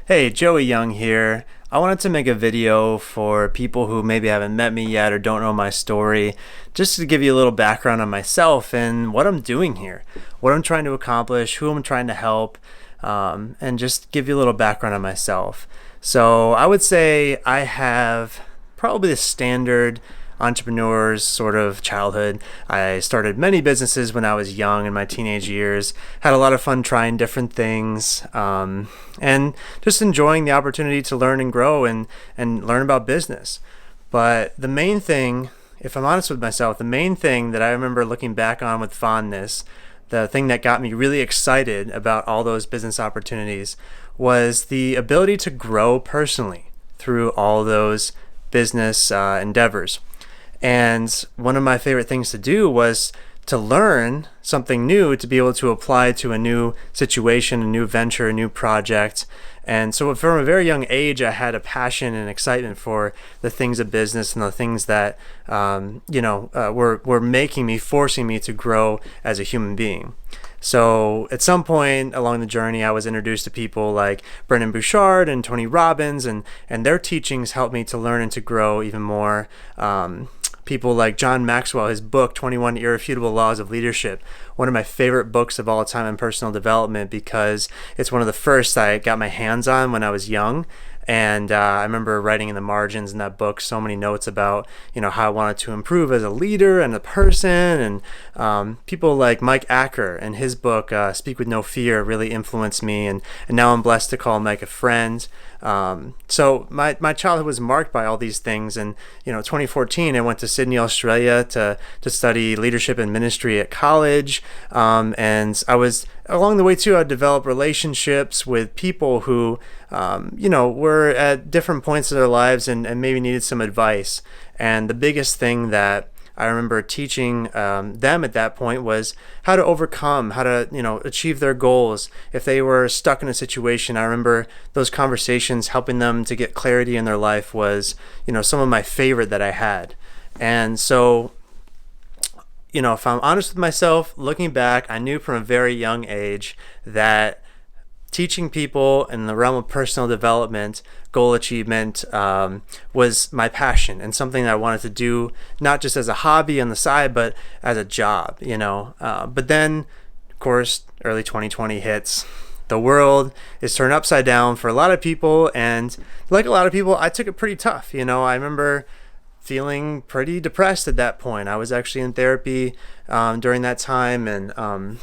Hey, Joey Young here. I wanted to make a video for people who maybe haven't met me yet or don't know my story, just to give you a little background on myself and what I'm doing here, what I'm trying to accomplish, who I'm trying to help, and just give you a little background on myself. So I would say I have probably the standard entrepreneur's sort of childhood. I started many businesses when I was young in my teenage years, had a lot of fun trying different things, and just enjoying the opportunity to learn and grow and learn about business. But the main thing, if I'm honest with myself, the main thing that I remember looking back on with fondness, the thing that got me really excited about all those business opportunities was the ability to grow personally through all those business endeavors. And one of my favorite things to do was to learn something new, to be able to apply to a new situation, a new venture, a new project. And so from a very young age, I had a passion and excitement for the things of business and the things that, were making me, forcing me to grow as a human being. So at some point along the journey, I was introduced to people like Brendon Burchard and Tony Robbins, and their teachings helped me to learn and to grow even more. People like John Maxwell, his book, 21 Irrefutable Laws of Leadership, one of my favorite books of all time in personal development because it's one of the first I got my hands on when I was young. And I remember writing in the margins in that book so many notes about, how I wanted to improve as a leader and a person. And people like Mike Acker and his book, Speak with No Fear, really influenced me. And now I'm blessed to call Mike a friend. So my childhood was marked by all these things. And, 2014, I went to Sydney, Australia to study leadership and ministry at college. And I was, along the way too, I developed relationships with people who, were at different points of their lives and maybe needed some advice. And the biggest thing that I remember teaching them at that point was how to overcome, how to, achieve their goals. If they were stuck in a situation, I remember those conversations helping them to get clarity in their life was, some of my favorite that I had. And so, if I'm honest with myself, looking back, I knew from a very young age that teaching people in the realm of personal development, goal achievement, was my passion and something that I wanted to do, not just as a hobby on the side, but as a job, But then, of course, early 2020 hits. The world is turned upside down for a lot of people. And like a lot of people, I took it pretty tough. I remember feeling pretty depressed at that point. I was actually in therapy during that time and,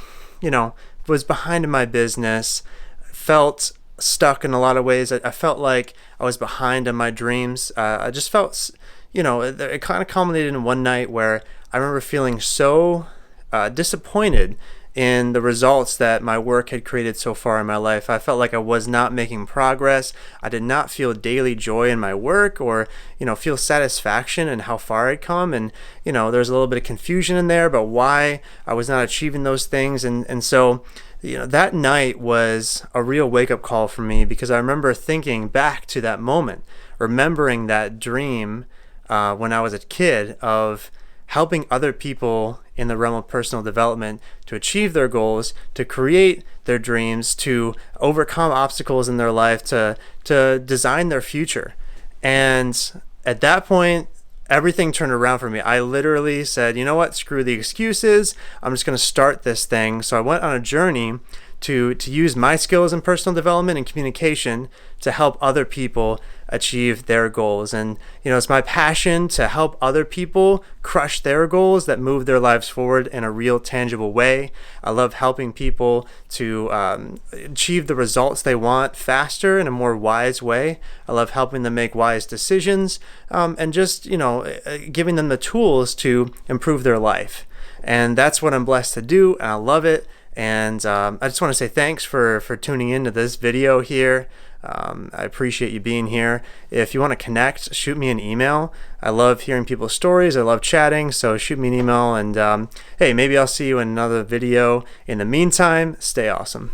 was behind in my business, felt stuck in a lot of ways. I felt like I was behind on my dreams. I just felt, it kind of culminated in one night where I remember feeling so disappointed in the results that my work had created so far in my life. I felt like I was not making progress. I did not feel daily joy in my work or, feel satisfaction in how far I'd come. And, there's a little bit of confusion in there about why I was not achieving those things. And so, that night was a real wake-up call for me because I remember thinking back to that moment, remembering that dream when I was a kid of helping other people in the realm of personal development to achieve their goals, to create their dreams, to overcome obstacles in their life, to design their future. And at that point, everything turned around for me. I literally said, you know what, screw the excuses. I'm just going to start this thing. So I went on a journey to use my skills in personal development and communication to help other people achieve their goals. And, it's my passion to help other people crush their goals that move their lives forward in a real tangible way. I love helping people to achieve the results they want faster in a more wise way. I love helping them make wise decisions and just, giving them the tools to improve their life. And that's what I'm blessed to do, and I love it. And I just want to say thanks for tuning into this video here. I appreciate you being here. If you want to connect, shoot me an email. I love hearing people's stories. I love chatting, so shoot me an email. And hey, maybe I'll see you in another video. In the meantime, stay awesome.